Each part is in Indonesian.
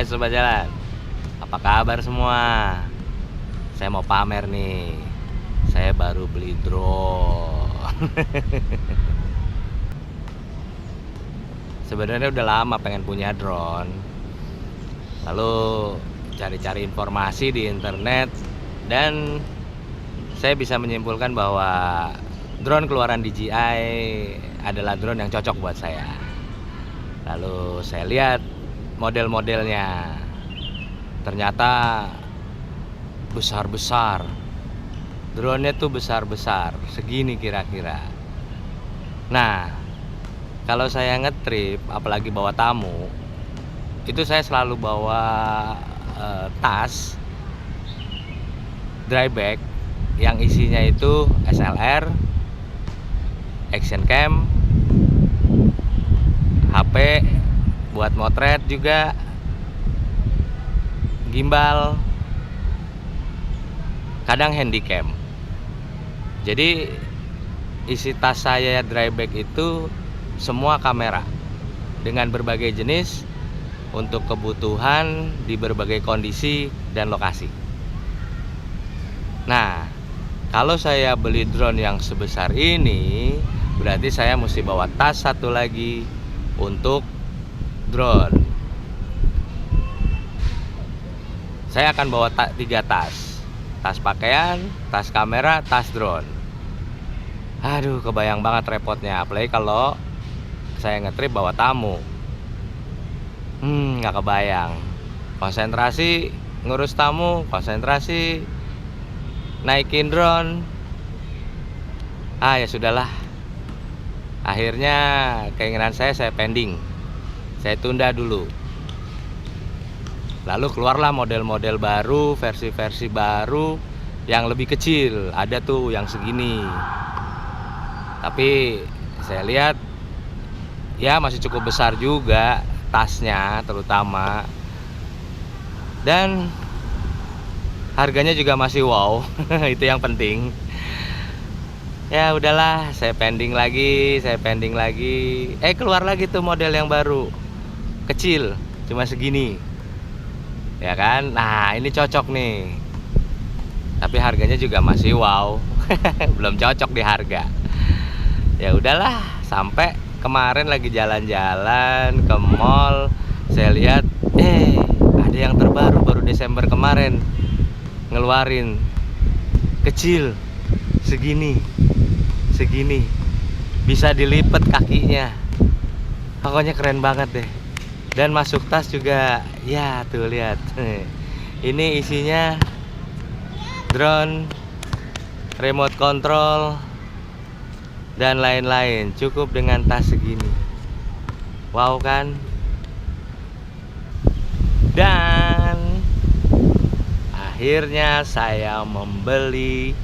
Hai Sobat Jalan, apa kabar semua? Saya mau pamer nih. Saya baru beli drone. Sebenarnya udah lama pengen punya drone. Lalu cari-cari informasi di internet, dan saya bisa menyimpulkan bahwa drone keluaran DJI adalah drone yang cocok buat saya. Lalu saya lihat model-modelnya, ternyata besar-besar. Drone-nya tuh besar-besar, segini kira-kira. Nah, kalau saya ngetrip, apalagi bawa tamu, itu saya selalu bawa tas dry bag yang isinya itu SLR, action cam, HP buat motret juga, gimbal, kadang handycam. Jadi isi tas saya dry bag itu semua kamera dengan berbagai jenis untuk kebutuhan di berbagai kondisi dan lokasi. Nah, kalau saya beli drone yang sebesar ini, berarti saya mesti bawa tas satu lagi untuk drone. Saya akan bawa 3 tas. Tas pakaian, tas kamera, tas drone. Aduh, kebayang banget repotnya. Apalagi kalau saya ngetrip bawa tamu. Nggak kebayang. Konsentrasi ngurus tamu, konsentrasi naikin drone. Ya sudahlah. Akhirnya keinginan saya pending. Saya tunda dulu. Lalu keluarlah model-model baru, versi-versi baru yang lebih kecil. Ada tuh yang segini. Tapi saya lihat ya masih cukup besar juga tasnya, terutama. Dan harganya juga masih wow. Itu yang penting. Ya udahlah, saya pending lagi. Keluar lagi tuh model yang baru. Kecil, cuma segini. Ya kan? Nah, ini cocok nih. Tapi harganya juga masih wow. Belum cocok di harga. Ya udahlah, sampai kemarin lagi jalan-jalan ke mall, saya lihat ada yang terbaru, baru Desember kemarin ngeluarin. Kecil, segini. Bisa dilipat kakinya. Pokoknya keren banget deh. Dan masuk tas juga, ya tuh lihat. Ini isinya drone, remote control, dan lain-lain. Cukup dengan tas segini. Wow kan? Dan akhirnya saya membeli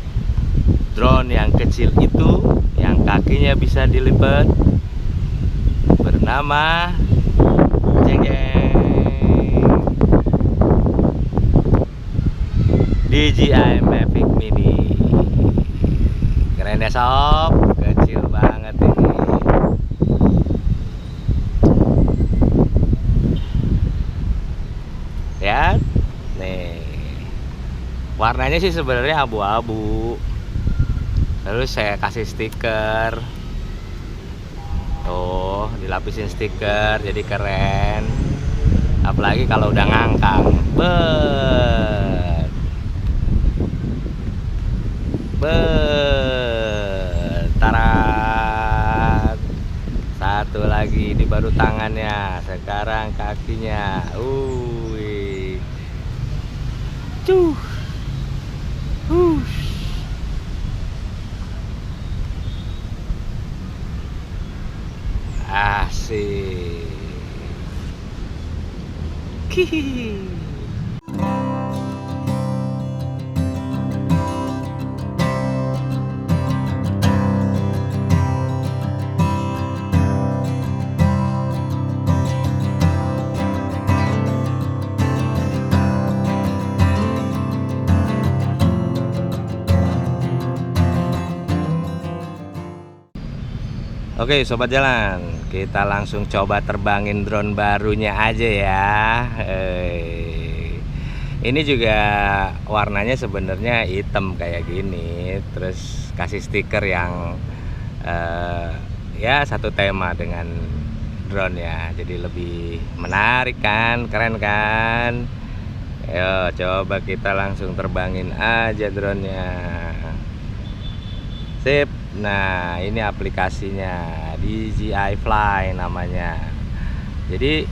drone yang kecil itu, yang kakinya bisa dilipat, bernama DJI Mavic Mini. Keren ya sob, kecil banget ini. Ya, nih. Warnanya sih sebenarnya abu-abu. Terus saya kasih stiker. Tuh, dilapisin stiker jadi keren. Apalagi kalau udah ngangkang. Tarat. Satu lagi, ini baru tangannya, sekarang kakinya. Cuh. Asik. Hihihi. Oke Sobat Jalan, Kita langsung coba terbangin drone barunya aja ya. Ini juga warnanya sebenarnya hitam kayak gini, terus kasih stiker yang ya satu tema dengan drone ya, jadi lebih menarik kan, keren kan. Ayo coba kita langsung terbangin aja drone-nya. Sip. Nah, ini aplikasinya, DJI Fly namanya. Jadi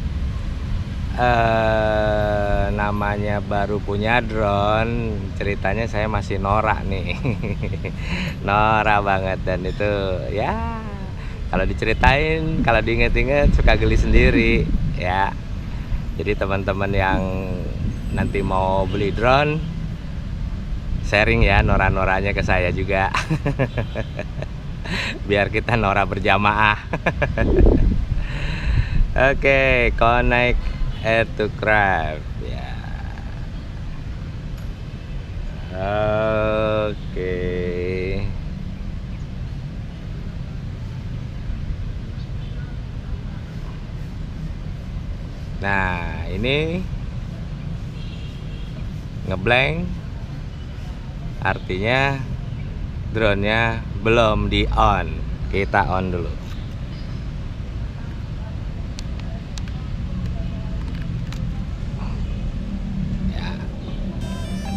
namanya baru punya drone, ceritanya saya masih norak nih. Norak banget, dan itu ya kalau diceritain, kalau diinget-inget suka geli sendiri ya. Jadi teman-teman yang nanti mau beli drone, sharing ya norak-noraknya ke saya juga. Biar kita norak berjamaah. Oke, connect aircraft ya. Oke. Nah, ini ngeblank, artinya drone-nya belum di on. Kita on dulu. Ya,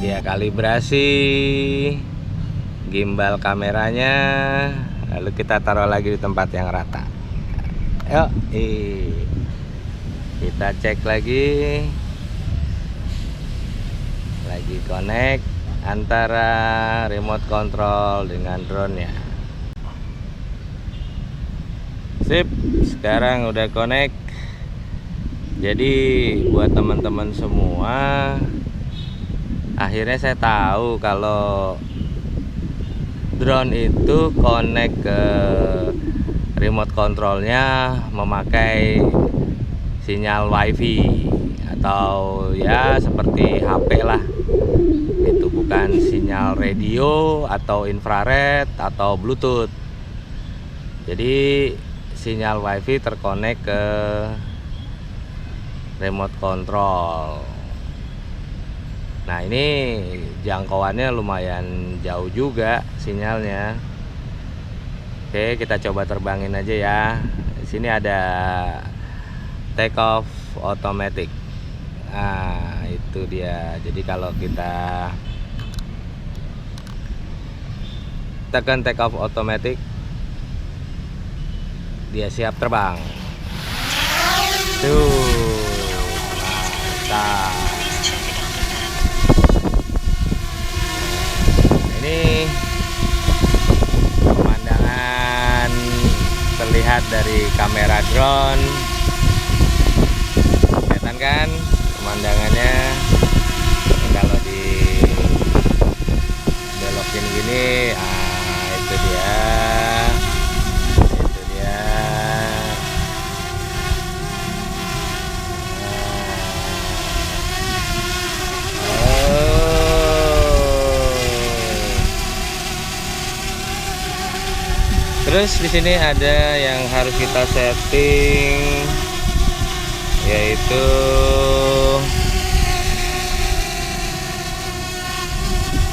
dia kalibrasi gimbal kameranya, lalu kita taruh lagi di tempat yang rata. Yuk, kita cek lagi connect antara remote control dengan drone-nya. Sip, sekarang udah connect. Jadi buat teman-teman semua, akhirnya saya tahu kalau drone itu connect ke remote controlnya memakai sinyal wifi atau ya seperti HP lah. Itu bukan sinyal radio atau infrared atau bluetooth. Jadi sinyal wifi terkonek ke remote control. Nah, ini jangkauannya lumayan jauh juga sinyalnya. Oke, kita coba terbangin aja ya. Di sini ada take off automatic. Nah, itu dia. Jadi kalau kita tekan take off automatic, dia siap terbang. Tuh, mantap. Ini pemandangan terlihat dari kamera drone. Kelihatan kan pemandangannya? Kalau di belokin gini, itu dia. Terus di sini ada yang harus kita setting, yaitu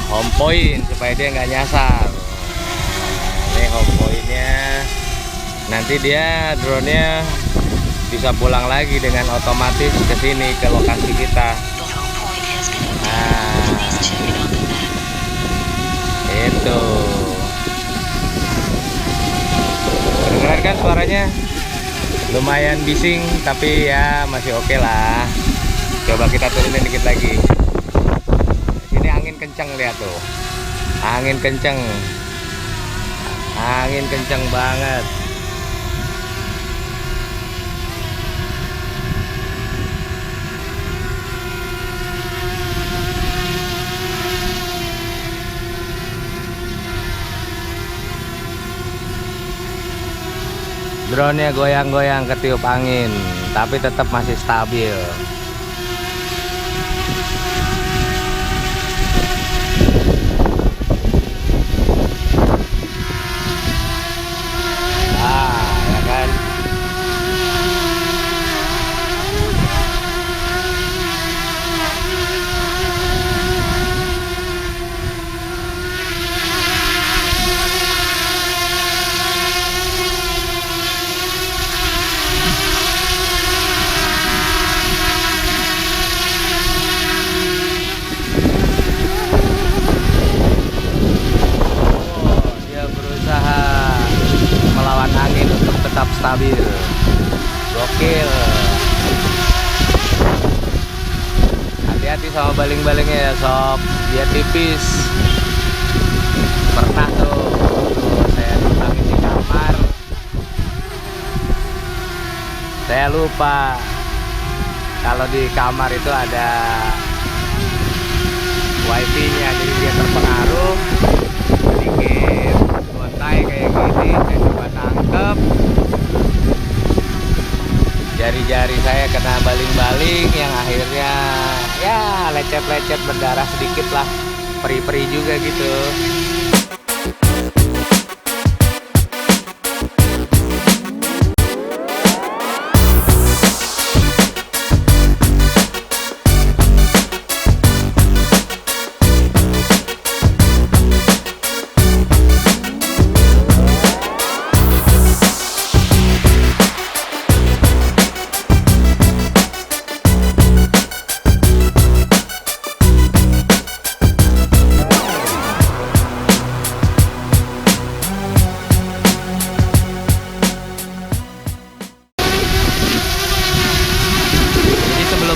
home point supaya dia nggak nyasar. Nah, ini home pointnya. Nanti dia drone-nya bisa pulang lagi dengan otomatis ke sini, ke lokasi kita. Nah, itu. Kedengeran kan suaranya? Lumayan bising, tapi ya masih oke lah. Coba kita turunin dikit lagi. Ini angin kenceng, lihat tuh. Angin kenceng. Angin kenceng banget. Drone-nya goyang-goyang ketiup angin, tapi tetap masih stabil. Ya kan? sama baling-balingnya ya sob, dia tipis. Pernah tuh saya numpangin di kamar, saya lupa kalau di kamar itu ada wifi nya, jadi dia terpengaruh sedikit gontai kayak gini. Saya coba tangkep, jari-jari saya kena baling-baling yang akhirnya ya lecet-lecet, berdarah sedikit lah, peri-peri juga gitu.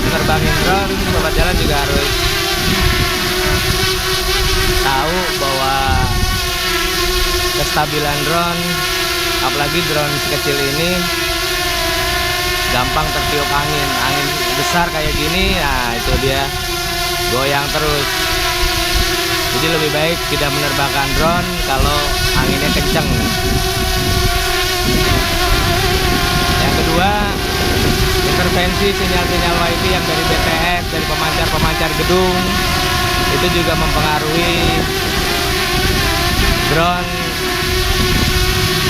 Nerbangin drone, sobat jalan juga harus tahu bahwa kestabilan drone, apalagi drone sekecil ini, gampang tertiup angin. Angin besar kayak gini, nah itu dia goyang terus. Jadi lebih baik tidak menerbangkan drone kalau anginnya kenceng. Yang kedua, intervensi sinyal-sinyal wifi yang dari BTS, dari pemancar-pemancar gedung, itu juga mempengaruhi drone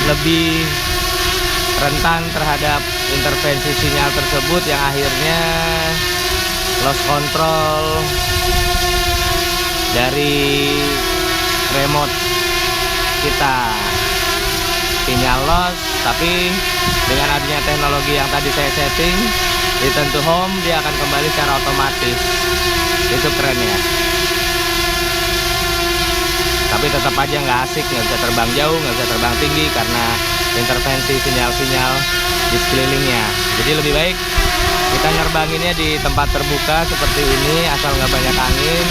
lebih rentan terhadap intervensi sinyal tersebut, yang akhirnya loss control dari remote kita, sinyal loss. Tapi dengan adanya teknologi yang tadi saya setting, return to home, dia akan kembali secara otomatis. Itu keren ya. Tapi tetap aja nggak asik, nggak bisa terbang jauh, nggak bisa terbang tinggi karena intervensi sinyal-sinyal di sekelilingnya. Jadi lebih baik kita nerbanginnya di tempat terbuka seperti ini, asal nggak banyak angin,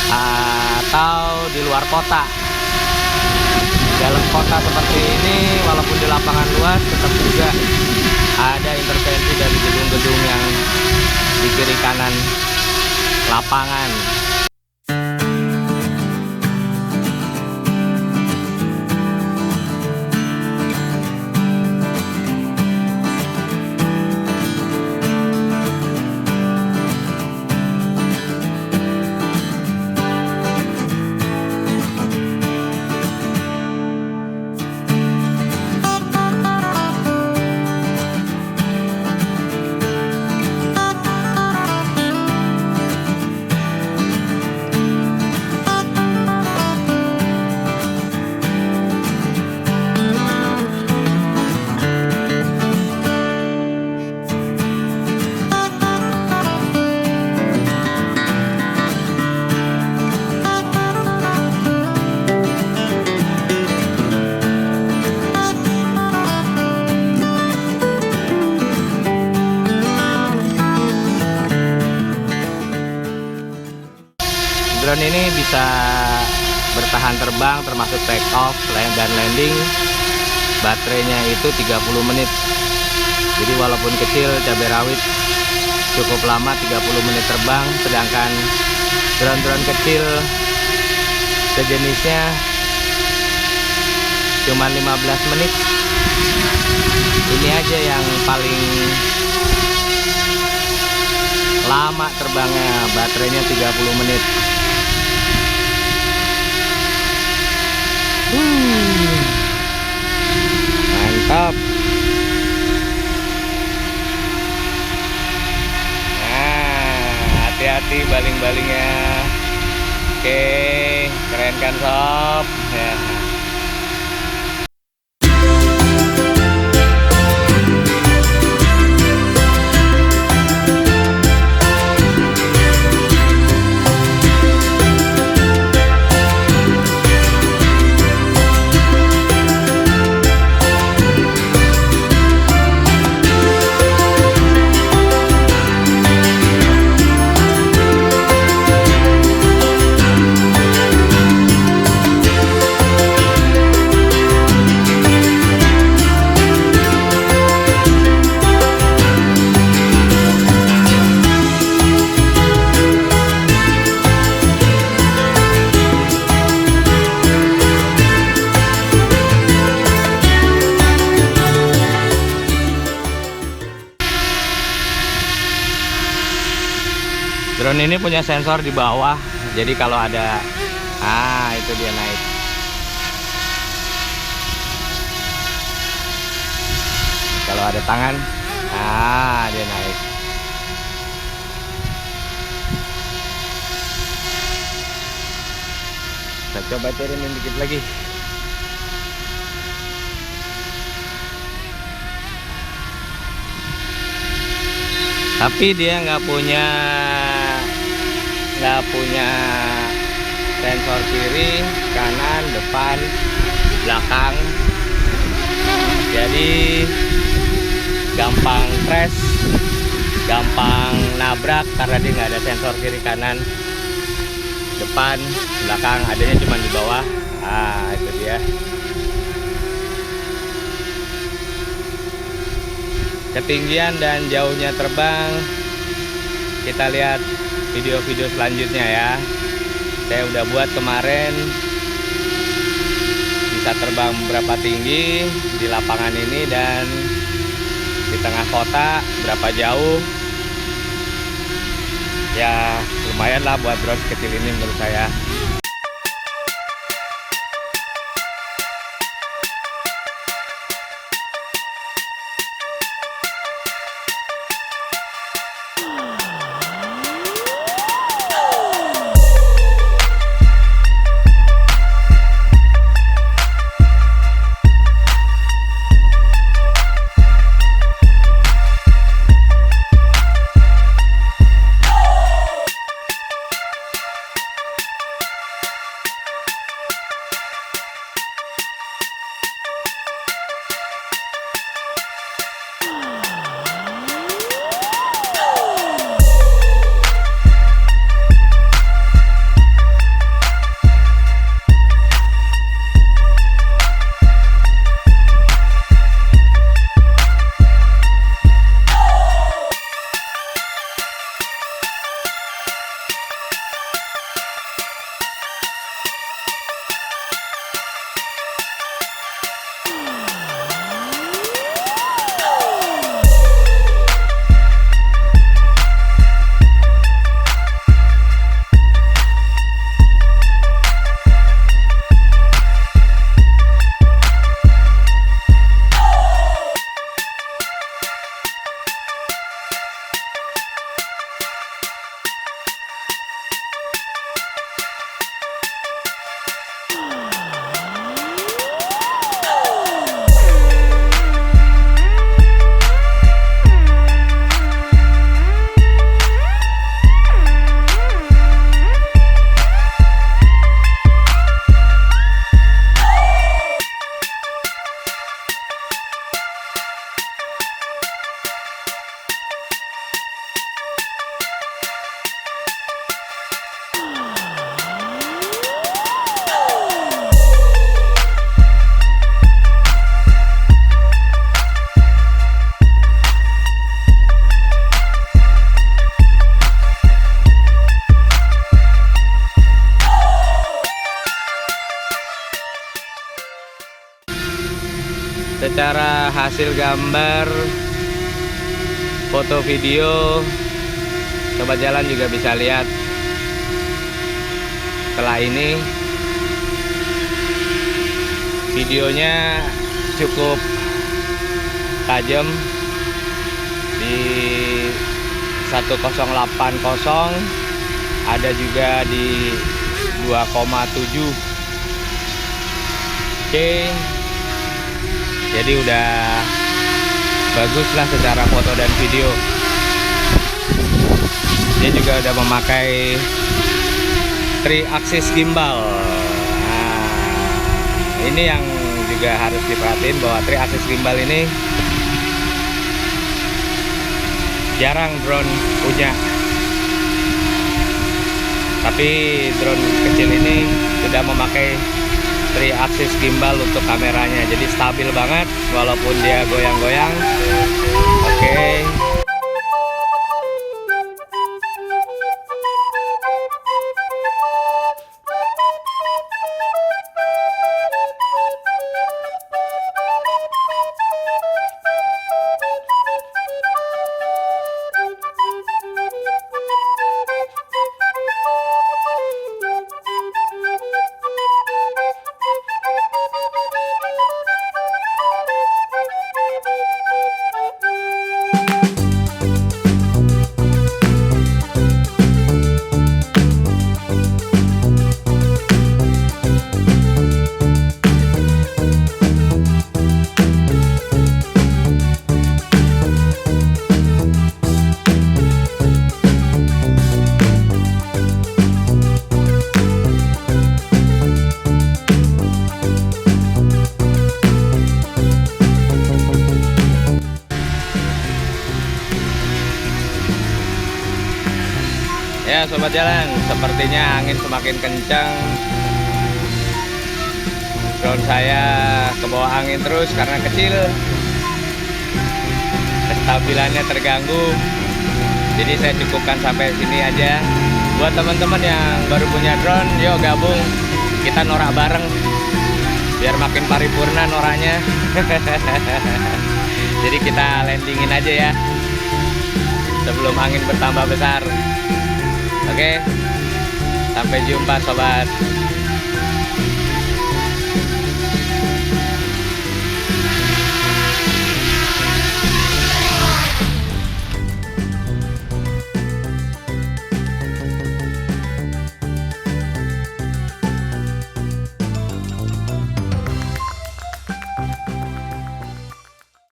atau di luar kota. Dalam kota seperti ini, walaupun di lapangan luas, tetap juga ada intervensi dari gedung-gedung yang di kiri kanan lapangan. Drone ini bisa bertahan terbang termasuk take off dan landing. Baterainya itu 30 menit. Jadi walaupun kecil, cabai rawit cukup lama 30 menit terbang, sedangkan drone-drone kecil sejenisnya cuma 15 menit. Ini aja yang paling lama terbangnya, baterainya 30 menit. Mantap. Nah, hati-hati baling-balingnya. Oke, keren kan sob ya. Drone ini punya sensor di bawah, jadi kalau ada, itu dia naik. Kalau ada tangan, dia naik. Kita coba turunin dikit lagi. Tapi dia nggak punya sensor kiri, kanan, depan, belakang. Jadi gampang crash, gampang nabrak karena dia nggak ada sensor kiri, kanan, depan, belakang. Adanya cuma di bawah. Itu dia. Ketinggian dan jauhnya terbang, kita lihat video-video selanjutnya ya. Saya udah buat kemarin, bisa terbang berapa tinggi di lapangan ini dan di tengah kota berapa jauh. Ya lumayan lah buat drone kecil ini menurut saya. Secara hasil gambar, foto, video, sobat jalan juga bisa lihat. Setelah ini videonya cukup tajam di 1080, ada juga di 2,7K. Jadi udah bagus lah secara foto dan video. Dia juga udah memakai 3-axis gimbal. Nah, ini yang juga harus diperhatiin bahwa 3-axis gimbal ini jarang drone punya. Tapi drone kecil ini sudah memakai 3-axis gimbal untuk kameranya, jadi stabil banget walaupun dia goyang-goyang. Oke. Ya sobat jalan, sepertinya angin semakin kencang. Drone saya ke bawah angin terus karena kecil, kestabilannya terganggu. Jadi saya cukupkan sampai sini aja. Buat teman-teman yang baru punya drone, yuk gabung, kita norak bareng biar makin paripurna noranya. Jadi kita landingin aja ya sebelum angin bertambah besar. Oke, sampai jumpa sobat.